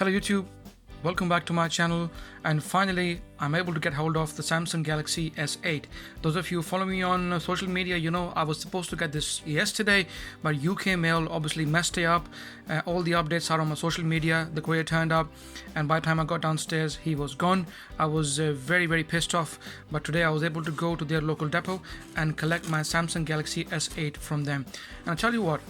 Hello YouTube, welcome back to my channel, and finally I'm able to get hold of the Samsung Galaxy S8. Those of you follow me on social media, you know I was supposed to get this yesterday, but UK mail obviously messed it up. All the updates are on my social media. The courier turned up and by the time I got downstairs he was gone. I was very pissed off, but today I was able to go to their local depot and collect my Samsung Galaxy S8 from them. And I'll tell you what,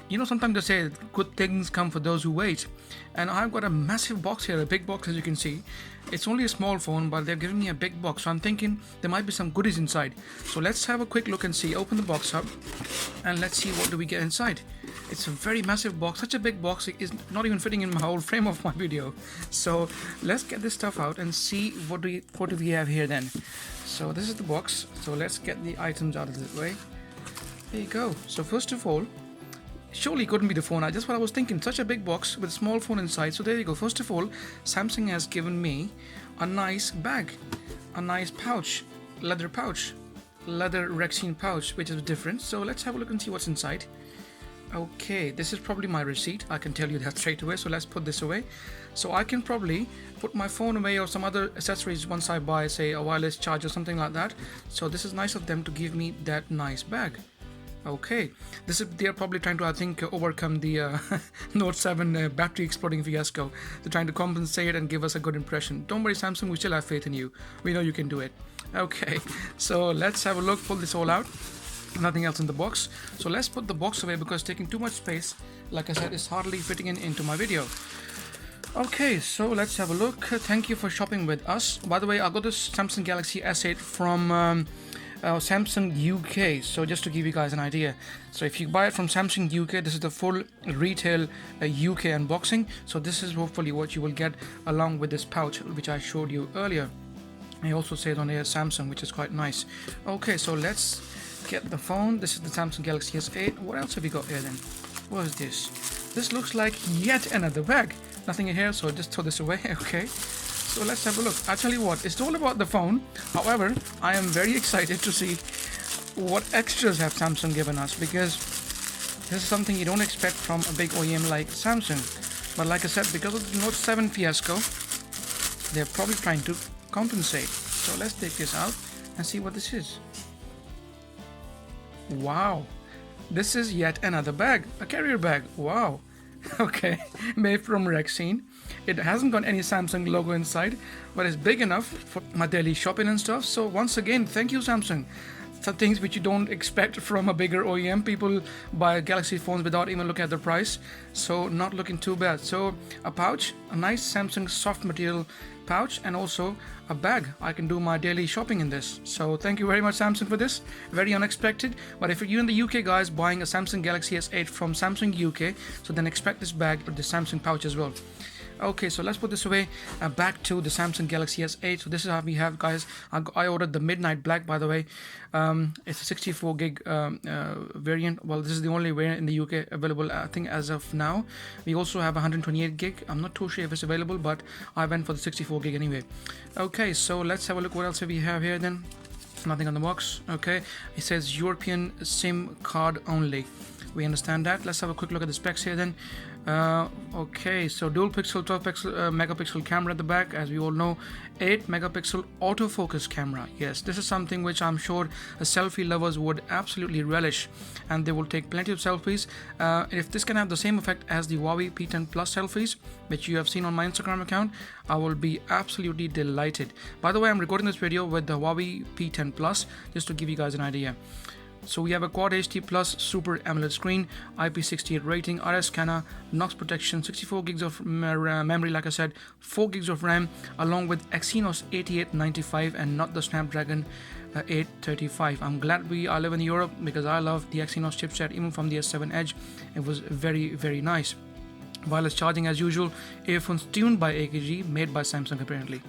you know, sometimes they say good things come for those who wait, and I've got a massive box here, a big box as you can see. It's only a small phone, but they've given me a big box, so I'm thinking there might be some goodies inside. So let's have a quick look and see. Open the box up and let's see what do we get inside. It's a very massive box, such a big box, it is not even fitting in my whole frame of my video. So let's get this stuff out and see what do we have here then. So this is the box, so let's get the items out of the way. There you go. So first of all, surely it couldn't be the phone. Just what I was thinking, such a big box with a small phone inside. So there you go. First of all, Samsung has given me a nice bag, a nice pouch, leather Rexine pouch, which is different. So let's have a look and see what's inside. Okay, this is probably my receipt, I can tell you that straight away. So let's put this away. So I can probably put my phone away or some other accessories once I buy, say a wireless charger or something like that. So this is nice of them to give me that nice bag. Okay, they're probably trying to, I think, overcome the Note 7 battery exploding fiasco. They're trying to compensate and give us a good impression. Don't worry Samsung, we still have faith in you. We know you can do it. Okay, so let's have a look, pull this all out. Nothing else in the box. So let's put the box away because it's taking too much space. Like I said, it's hardly fitting into my video. Okay, so let's have a look. Thank you for shopping with us. By the way, I got this Samsung Galaxy S8 from Samsung UK. So just to give you guys an idea, so if you buy it from Samsung UK, this is the full retail UK unboxing. So this is hopefully what you will get along with this pouch which I showed you earlier. It also says on here Samsung, which is quite nice. Okay, so let's get the phone. This is the Samsung Galaxy S8. What else have we got here then? What is this? This looks like yet another bag. Nothing in here, so just throw this away. Okay, so let's have a look. I'll tell you what, it's all about the phone. However, I am very excited to see what extras have Samsung given us, because this is something you don't expect from a big OEM like Samsung. But like I said, because of the Note 7 fiasco, they're probably trying to compensate. So let's take this out and see what this is. Wow, this is yet another bag, a carrier bag. Wow. Okay, made from Rexine. It hasn't got any Samsung logo inside, but it's big enough for my daily shopping and stuff. So once again, thank you Samsung. Some things which you don't expect from a bigger OEM. People buy Galaxy phones without even looking at the price, so not looking too bad. So a pouch, a nice Samsung soft material pouch, and also a bag. I can do my daily shopping in this. So thank you very much Samsung for this. Very unexpected, but if you're in the UK guys buying a Samsung Galaxy S8 from Samsung UK, so then expect this bag or the Samsung pouch as well. Okay, so let's put this away. Back to the Samsung Galaxy S8. So this is how we have, guys. I ordered the Midnight Black, by the way. It's a 64 gig variant. Well, this is the only variant in the UK available, I think, as of now. We also have 128 gig. I'm not too sure if it's available, but I went for the 64 gig anyway. Okay, so let's have a look what else we have here then. Nothing on the box. Okay, it says European SIM card only. We understand that. Let's have a quick look at the specs here then. Okay, so dual pixel 12 megapixel camera at the back, as we all know. 8 megapixel autofocus camera. Yes, this is something which I'm sure selfie lovers would absolutely relish, and they will take plenty of selfies. If this can have the same effect as the Huawei P10 Plus selfies, which you have seen on my Instagram account, I will be absolutely delighted. By the way, I'm recording this video with the Huawei P10 Plus just to give you guys an idea. So we have a Quad HD Plus Super AMOLED screen, IP68 rating, RS scanner, NOx protection, 64 gigs of memory, like I said, 4 gigs of RAM, along with Exynos 8895 and not the Snapdragon 835. I'm glad I live in Europe because I love the Exynos chipset, even from the S7 Edge. It was very nice. Wireless charging as usual, earphones tuned by AKG, made by Samsung apparently.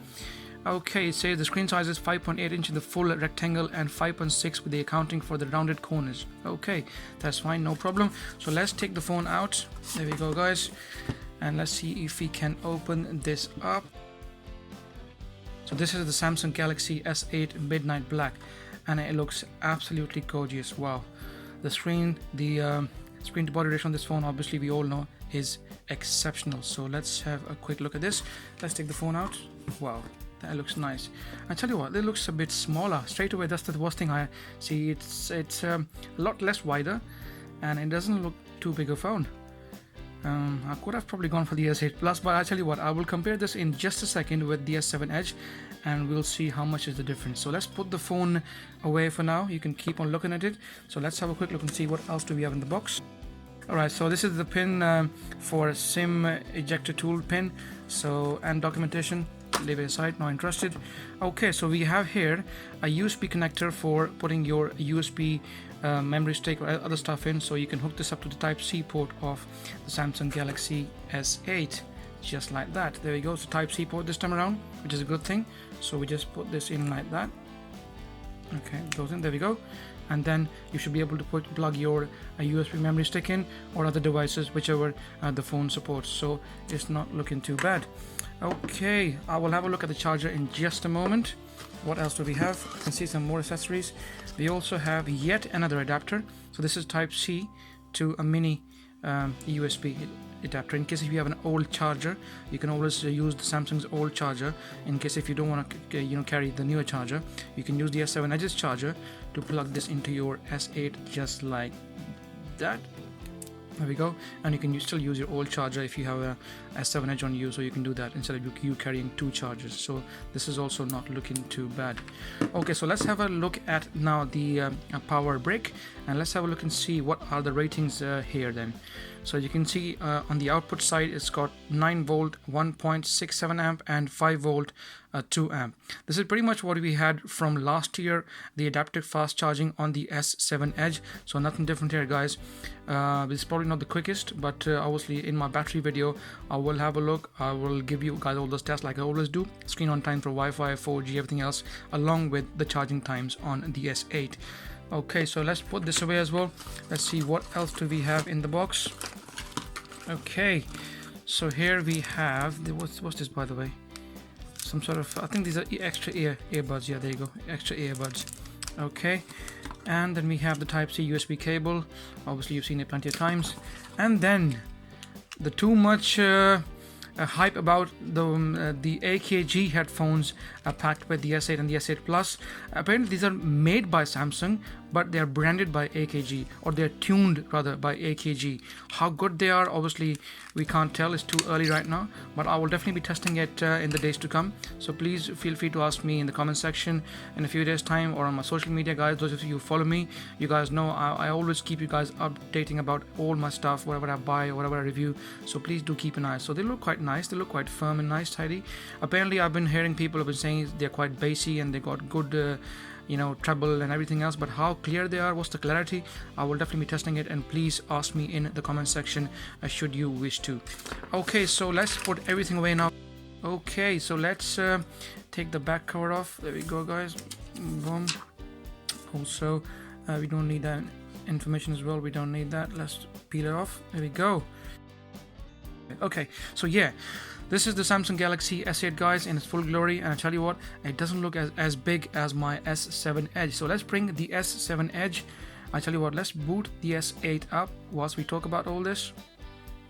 Okay, it says the screen size is 5.8 inch in the full rectangle and 5.6 with the accounting for the rounded corners. Okay, that's fine, no problem. So let's take the phone out. There we go guys, and let's see if we can open this up. So this is the Samsung Galaxy S8 Midnight Black, and it looks absolutely gorgeous. Wow, the screen to body ratio on this phone, obviously we all know is exceptional. So let's have a quick look at this. Let's take the phone out. Wow, that looks nice. I tell you what, it looks a bit smaller straight away. That's the worst thing I see. It's a lot less wider, and it doesn't look too big a phone. I could have probably gone for the S8 Plus, but I tell you what, I will compare this in just a second with the S7 Edge, and we'll see how much is the difference. So let's put the phone away for now. You can keep on looking at it. So let's have a quick look and see what else do we have in the box. Alright, so this is the pin for SIM ejector tool pin, so, and documentation. Leave it aside, not interested. Okay, so we have here a USB connector for putting your USB memory stick or other stuff in, so you can hook this up to the Type-C port of the Samsung Galaxy S8, just like that. There we go. So Type-C port this time around, which is a good thing. So we just put this in like that. Okay, it goes in. There we go. And then you should be able to plug your USB memory stick in, or other devices, whichever the phone supports. So it's not looking too bad. Okay, I will have a look at the charger in just a moment. What else do we have? You can see some more accessories. We also have yet another adapter. So this is Type-C to a mini USB adapter. In case if you have an old charger, you can always use the Samsung's old charger. In case if you don't want to carry the newer charger, you can use the S7 Edge's charger to plug this into your S8, just like that. There we go. And you can still use your old charger if you have a S7 Edge on you, so you can do that instead of you carrying two chargers. So this is also not looking too bad. Okay, so let's have a look at now the power brick, and let's have a look and see what are the ratings here then. So you can see on the output side, it's got 9 volt 1.67 amp and 5 volt 2 amp. This is pretty much what we had from last year, the adaptive fast charging on the S7 Edge. So nothing different here, guys. It's probably not the quickest, but obviously in my battery video I will have a look. I will give you guys all those tests like I always do. Screen on time for Wi-Fi, 4G, everything else, along with the charging times on the S8. Okay, so let's put this away as well. Let's see what else do we have in the box. Okay, so here we have what's this, by the way? Some sort of, I think these are extra earbuds. Yeah, there you go, extra earbuds. Okay, and then we have the Type-C USB cable. Obviously you've seen it plenty of times. And then the too much hype about the AKG headphones packed with the S8 and the S8 Plus. Apparently these are made by Samsung, but they are branded by AKG, or they're tuned rather by AKG. How good they are, obviously we can't tell. It's too early right now, but I will definitely be testing it in the days to come. So please feel free to ask me in the comment section in a few days time, or on my social media, guys. Those of you who follow me, you guys know I always keep you guys updating about all my stuff, whatever I buy or whatever I review. So please do keep an eye. So they look quite nice. They look quite firm and nice, tidy. Apparently I've been hearing people have been saying they're quite bassy and they got good treble and everything else, but how clear they are, what's the clarity, I will definitely be testing it, and please ask me in the comment section should you wish to. Okay, so let's put everything away now. Okay, so let's take the back cover off. There we go, guys. Boom. Also we don't need that information as well. We don't need that. Let's peel it off. There we go. Okay, so yeah, this is the Samsung Galaxy S8, guys, in its full glory, and I tell you what, it doesn't look as big as my S7 Edge. So let's bring the S7 Edge. I tell you what, let's boot the S8 up whilst we talk about all this.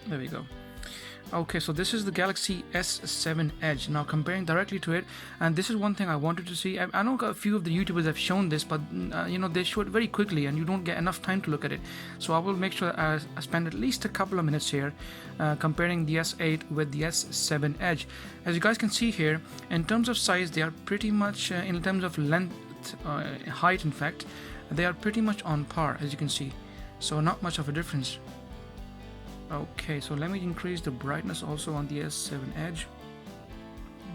There we go. Okay, so this is the Galaxy S7 Edge. Now comparing directly to it, and this is one thing I wanted to see. I know a few of the YouTubers have shown this, but they show it very quickly and you don't get enough time to look at it. So I will make sure I spend at least a couple of minutes here comparing the S8 with the S7 Edge. As you guys can see here, in terms of size, they are pretty much, in terms of length, height in fact, they are pretty much on par, as you can see. So not much of a difference. Okay, so let me increase the brightness also on the S7 Edge.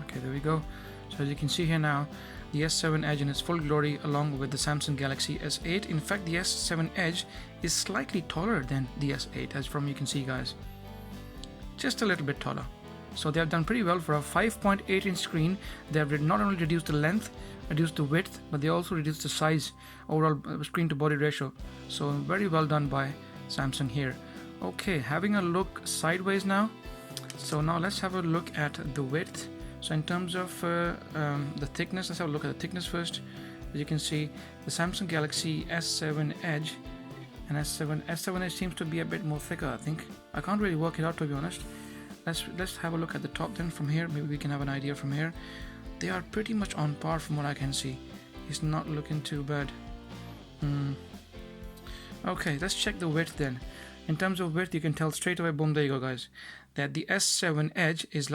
Okay, there we go. So as you can see here now, the S7 Edge in its full glory along with the Samsung Galaxy S8. In fact, the S7 Edge is slightly taller than the S8, as from you can see, guys. Just a little bit taller. So they have done pretty well for a 5.8 inch screen. They have not only reduced the length, reduced the width, but they also reduced the size, overall screen to body ratio. So very well done by Samsung here. Okay, having a look sideways now. So now let's have a look at the width. So in terms of the thickness, let's have a look at the thickness first. As you can see, the Samsung Galaxy S7 Edge And S7 Edge seems to be a bit more thicker, I think. I can't really work it out, to be honest. Let's have a look at the top then from here. Maybe we can have an idea from here. They are pretty much on par from what I can see. It's not looking too bad. Okay, let's check the width then. In terms of width, you can tell straight away, boom, there you go guys, that the S7 Edge is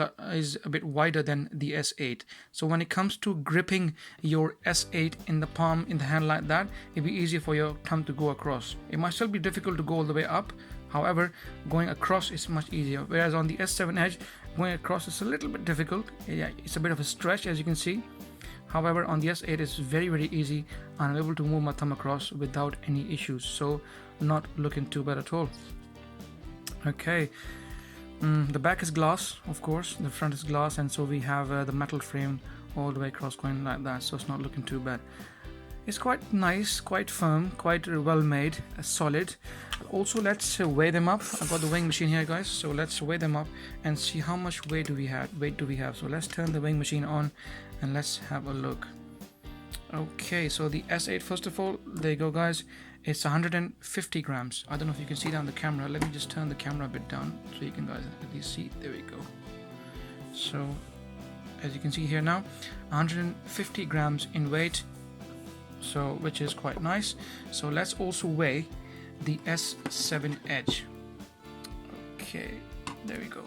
a bit wider than the S8. So when it comes to gripping your S8 in the palm, in the hand like that, it'll be easier for your thumb to go across. It might still be difficult to go all the way up, however, going across is much easier. Whereas on the S7 Edge, going across is a little bit difficult. Yeah, it's a bit of a stretch, as you can see. However, on the S8 it's very easy, and I'm able to move my thumb across without any issues, so not looking too bad at all. Okay, the back is glass, of course, the front is glass, and so we have the metal frame all the way across going like that, so it's not looking too bad. It's quite nice, quite firm, quite well made, solid. Also, let's weigh them up. I've got the weighing machine here, guys, so let's weigh them up and see how much weight do we have. So let's turn the weighing machine on and let's have a look. Okay, so the S8, first of all, there you go guys, it's 150 grams. I don't know if you can see that on the camera. Let me just turn the camera a bit down so you can guys at least see. There we go. So as you can see here now, 150 grams in weight, so which is quite nice. So let's also weigh the S7 Edge. Okay, there we go,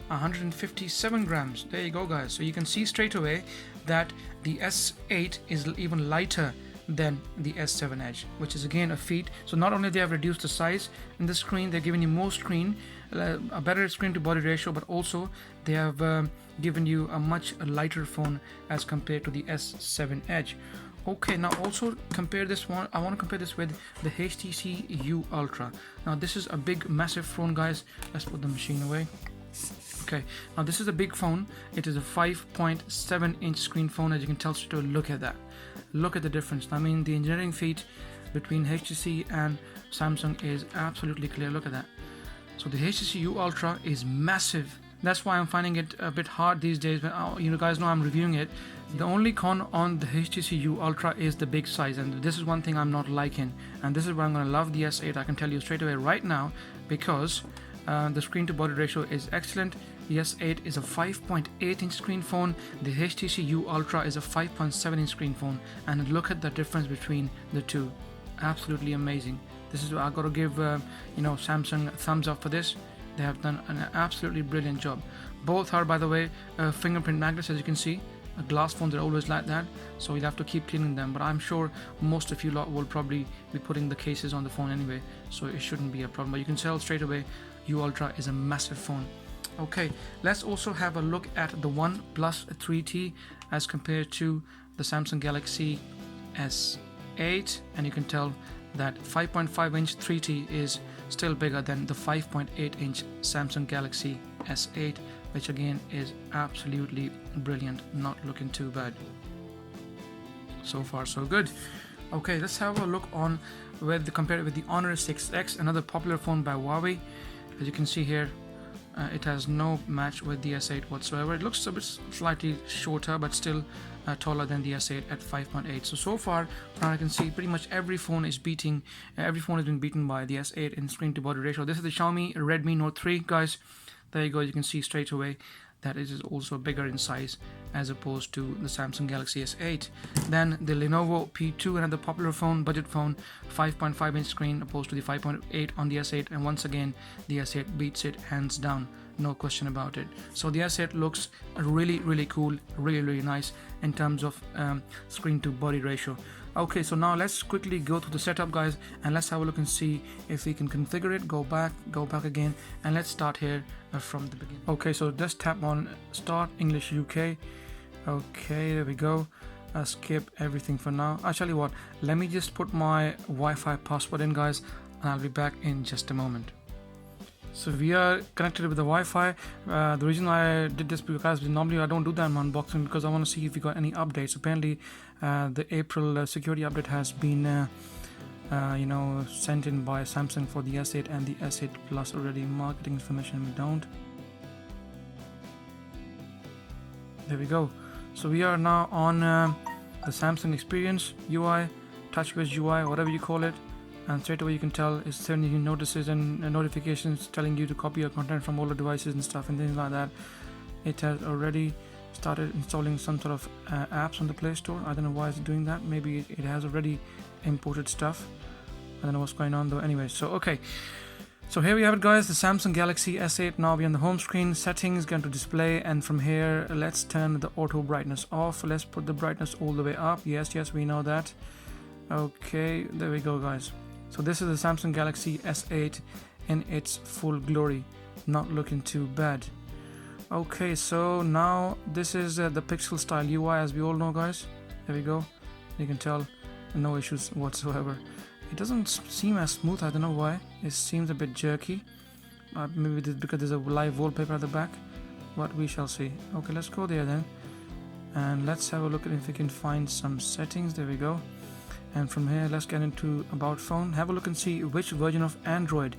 157 grams. There you go guys. So you can see straight away that the S8 is even lighter than the S7 Edge, which is again a feat. So not only they have reduced the size in the screen, they're giving you more screen, a better screen to body ratio, but also they have given you a much lighter phone as compared to the S7 Edge. Okay, now also compare this one. I want to compare this with the HTC U Ultra. Now this is a big massive phone guys. Let's put the machine away. Okay, now this is a big phone. It is a 5.7-inch screen phone, as you can tell. So look at that, look at the difference. I mean, the engineering feat between HTC and Samsung is absolutely clear. Look at that. So the HTC U Ultra is massive. That's why I'm finding it a bit hard these days. But you guys know I'm reviewing it. The only con on the HTC U Ultra is the big size, and this is one thing I'm not liking. And this is why I'm going to love the S8. I can tell you straight away right now, because the screen to body ratio is excellent. The S8 is a 5.8-inch screen phone. The HTC U Ultra is a 5.7-inch screen phone, and look at the difference between the two. Absolutely amazing. This is, I got to give Samsung a thumbs up for this. They have done an absolutely brilliant job. Both are, by the way, fingerprint magnets, as you can see. Glass phones are always like that, so you'll have to keep cleaning them, but I'm sure most of you lot will probably be putting the cases on the phone anyway, so it shouldn't be a problem. But you can tell straight away U Ultra is a massive phone. Okay, let's also have a look at the OnePlus 3T as compared to the Samsung Galaxy S8, and you can tell that 5.5-inch 3T is still bigger than the 5.8-inch Samsung Galaxy S8, which again is absolutely brilliant, not looking too bad. So far so good. Okay, let's have a look on compare it with the Honor 6X, another popular phone by Huawei. As you can see here, it has no match with the S8 whatsoever. It looks a bit slightly shorter, but still taller than the S8 at 5.8. So far, from what I can see, pretty much every phone has been beaten by the S8 in screen to body ratio. This is the Xiaomi Redmi Note 3, guys. There you go. You can see straight away that it is also bigger in size as opposed to the Samsung Galaxy S8. Then the Lenovo P2, another popular phone, budget phone, 5.5-inch screen opposed to the 5.8 on the S8, and once again the S8 beats it hands down, no question about it. So the S8 looks really cool, really nice in terms of screen to body ratio. Okay, so now let's quickly go through the setup, guys, and let's have a look and see if we can configure it. Go back again, and let's start here from the beginning. Okay, so just tap on Start English UK. Okay, there we go. Skip everything for now. I'll tell you what, let me just put my Wi-Fi password in, guys, and I'll be back in just a moment. So we are connected with the Wi-Fi. The reason I did this because normally I don't do that in unboxing, because I want to see if we got any updates. Apparently the April security update has been sent in by Samsung for the S8 and the S8 Plus already. Marketing information we don't. There we go. So we are now on the Samsung Experience UI, TouchWiz UI, whatever you call it. and straight away you can tell it's sending you notices and notifications telling you to copy your content from older devices and stuff and things like that. It has already started installing some sort of apps on the Play Store. I don't know why it's doing that. Maybe it has already imported stuff. I don't know what's going on though. Anyway, so okay, so here we have it, guys, the Samsung Galaxy S8. Now we're on the home screen, settings, going to display, and from here let's turn the auto brightness off. Let's put the brightness all the way up. Yes, we know that. Okay, there we go, guys. So this is the Samsung Galaxy S8 in its full glory. Not looking too bad. Okay, so now this is the pixel style UI, as we all know, guys. There we go. You can tell no issues whatsoever. It doesn't seem as smooth. I don't know why. It seems a bit jerky. Maybe this because there's a live wallpaper at the back, but we shall see. Okay, let's go there then, and let's have a look at if we can find some settings. There we go. And from here let's get into about phone, have a look and see which version of Android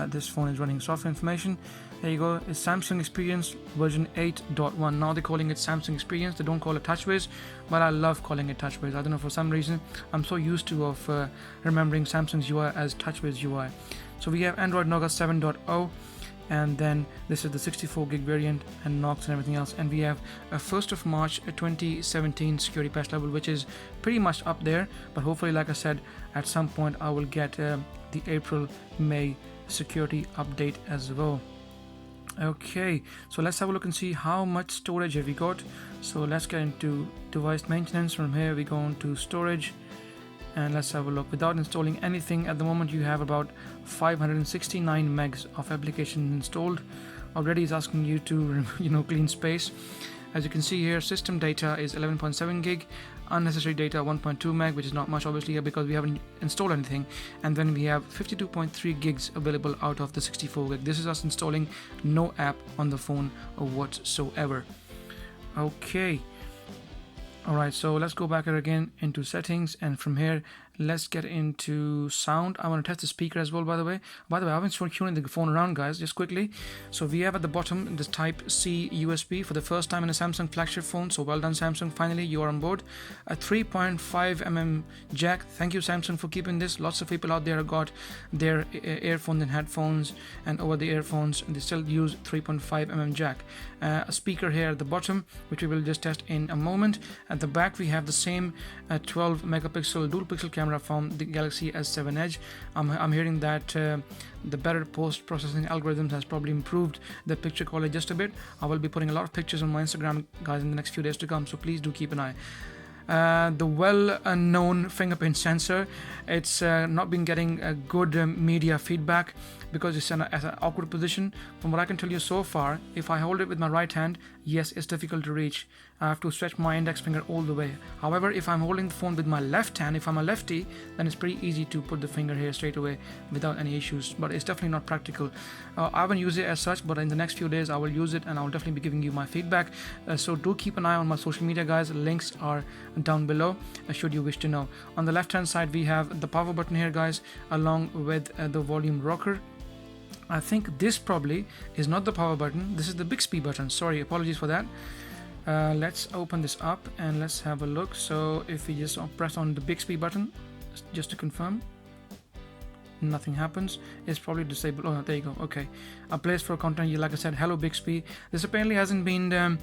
this phone is running. Software information, there you go. It's Samsung Experience version 8.1. Now they're calling it Samsung Experience. They don't call it TouchWiz, but I love calling it TouchWiz. I don't know, for some reason I'm so used to of remembering Samsung's UI as TouchWiz UI. So we have Android Nougat 7.0, and then this is the 64 gig variant and Knox and everything else, and we have a 1st of March 2017 security patch level, which is pretty much up there, but hopefully, like I said, at some point I will get the April-May security update as well. Okay, so let's have a look and see how much storage have we got. So let's get into device maintenance. From here we go into storage, and let's have a look. Without installing anything at the moment, you have about 569 megs of application installed. Already is asking you to clean space. As you can see here, system data is 11.7 gig, unnecessary data 1.2 meg, which is not much obviously because we haven't installed anything, and then we have 52.3 gigs available out of the 64 gig. This is us installing no app on the phone whatsoever. Okay, alright, so let's go back here again into settings, and from here let's get into sound. I want to test the speaker as well, by the way. I haven't shown tuning the phone around, guys, just quickly. So we have at the bottom this type C USB for the first time in a Samsung flagship phone. So well done, Samsung, finally you are on board. A 3.5mm jack. Thank you, Samsung, for keeping this. Lots of people out there have got their earphones and headphones and over the earphones, and they still use 3.5mm jack. A speaker here at the bottom, which we will just test in a moment. At the back we have the same 12 megapixel dual pixel camera from the Galaxy S7 Edge. I'm hearing that the better post-processing algorithms has probably improved the picture quality just a bit. I will be putting a lot of pictures on my Instagram, guys, in the next few days to come, so please do keep an eye. The well-known fingerprint sensor, it's not been getting a good media feedback because it's at an awkward position. From what I can tell you so far, if I hold it with my right hand, yes, it's difficult to reach. I have to stretch my index finger all the way. However, if I'm holding the phone with my left hand, if I'm a lefty, then it's pretty easy to put the finger here straight away without any issues, but it's definitely not practical. I haven't used it as such, but in the next few days I will use it and I'll definitely be giving you my feedback. So do keep an eye on my social media, guys. Links are down below should you wish to know. On the left hand side we have the power button here, guys, along with the volume rocker. I think this probably is not the power button. This is the Bixby button. Sorry, apologies for that. Let's open this up and let's have a look. So if we just press on the Bixby button just to confirm, nothing happens. It's probably disabled. Oh, there you go. Okay, a place for content. Like I said, hello Bixby. This apparently hasn't been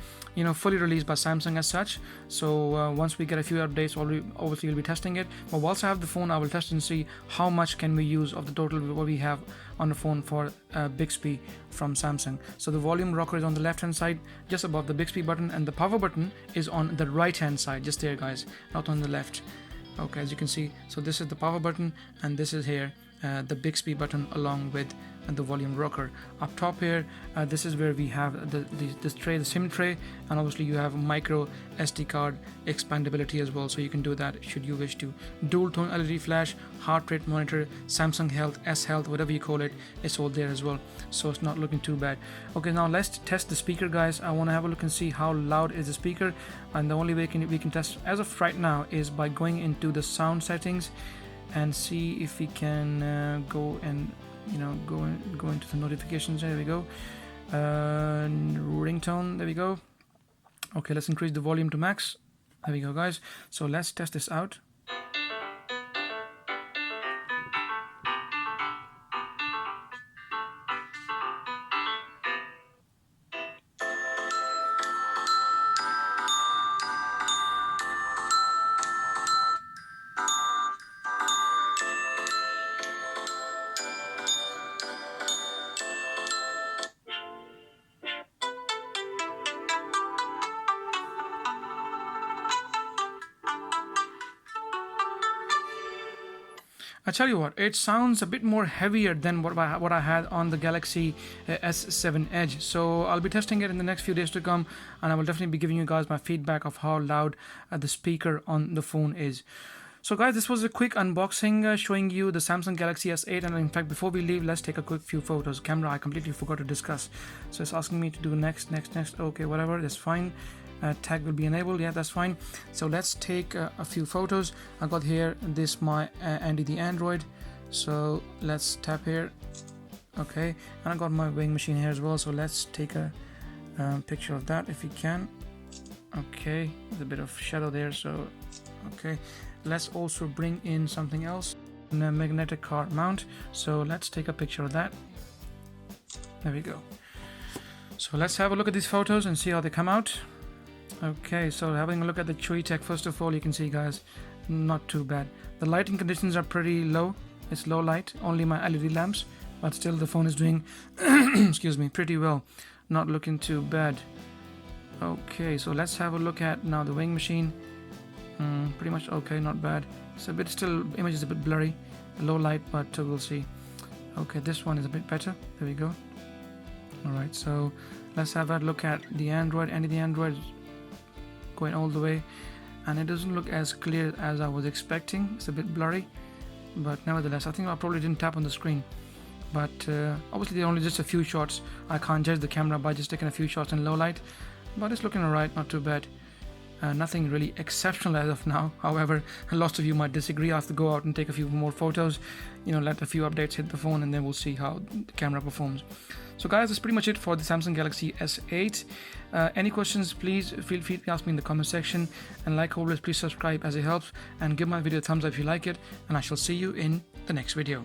fully released by Samsung as such, so once we get a few updates, obviously we'll be testing it. But whilst I have the phone, I will test and see how much can we use of the total what we have on the phone for Bixby from Samsung. So the volume rocker is on the left hand side just above the Bixby button, and the power button is on the right hand side just there, guys, not on the left. Okay, as you can see, so this is the power button and this is here the Bixby button along with the volume rocker. Up top here, this is where we have the tray, the SIM tray, and obviously you have micro SD card expandability as well, so you can do that should you wish to. Dual tone LED flash, heart rate monitor, Samsung Health, S Health, whatever you call it, it's all there as well, so it's not looking too bad. Okay, now let's test the speaker, guys. I want to have a look and see how loud is the speaker, and the only way we can test as of right now is by going into the sound settings and see if we can go and go into the notifications. There we go. Ringtone, there we go. Okay, let's increase the volume to max. There we go, guys. So let's test this out. I tell you what, it sounds a bit more heavier than what I had on the Galaxy S7 Edge. So I'll be testing it in the next few days to come, and I will definitely be giving you guys my feedback of how loud the speaker on the phone is. So guys, this was a quick unboxing showing you the Samsung Galaxy S8, and in fact before we leave, let's take a quick few photos. Camera I completely forgot to discuss, so it's asking me to do next. Okay, whatever, that's fine. Tag will be enabled, yeah, that's fine. So let's take a few photos. I got here this my Andy the Android, so let's tap here. Okay, and I got my weighing machine here as well, so let's take a picture of that if we can. Okay, there's a bit of shadow there, so okay. Let's also bring in something else, a magnetic car mount, so let's take a picture of that. There we go. So let's have a look at these photos and see how they come out. Okay, so having a look at the Chewy Tech, first of all, you can see guys, not too bad. The lighting conditions are pretty low. It's low light, only my LED lamps, but still the phone is doing excuse me, pretty well, not looking too bad. Okay, so let's have a look at now the weighing machine. Pretty much okay, not bad. It's a bit, still image is a bit blurry, low light, but we'll see. Okay, this one is a bit better. There we go. Alright, so let's have a look at the Android. And the Android is going all the way, and it doesn't look as clear as I was expecting. It's a bit blurry, but nevertheless I think I probably didn't tap on the screen. But obviously they're only just a few shots. I can't judge the camera by just taking a few shots in low light, but it's looking alright, not too bad. Nothing really exceptional as of now. However, lots of you might disagree. I have to go out and take a few more photos, let a few updates hit the phone, and then we'll see how the camera performs. So guys, that's pretty much it for the Samsung Galaxy S8. Any questions, please feel free to ask me in the comment section, and like always, please subscribe as it helps, and give my video a thumbs up if you like it, and I shall see you in the next video.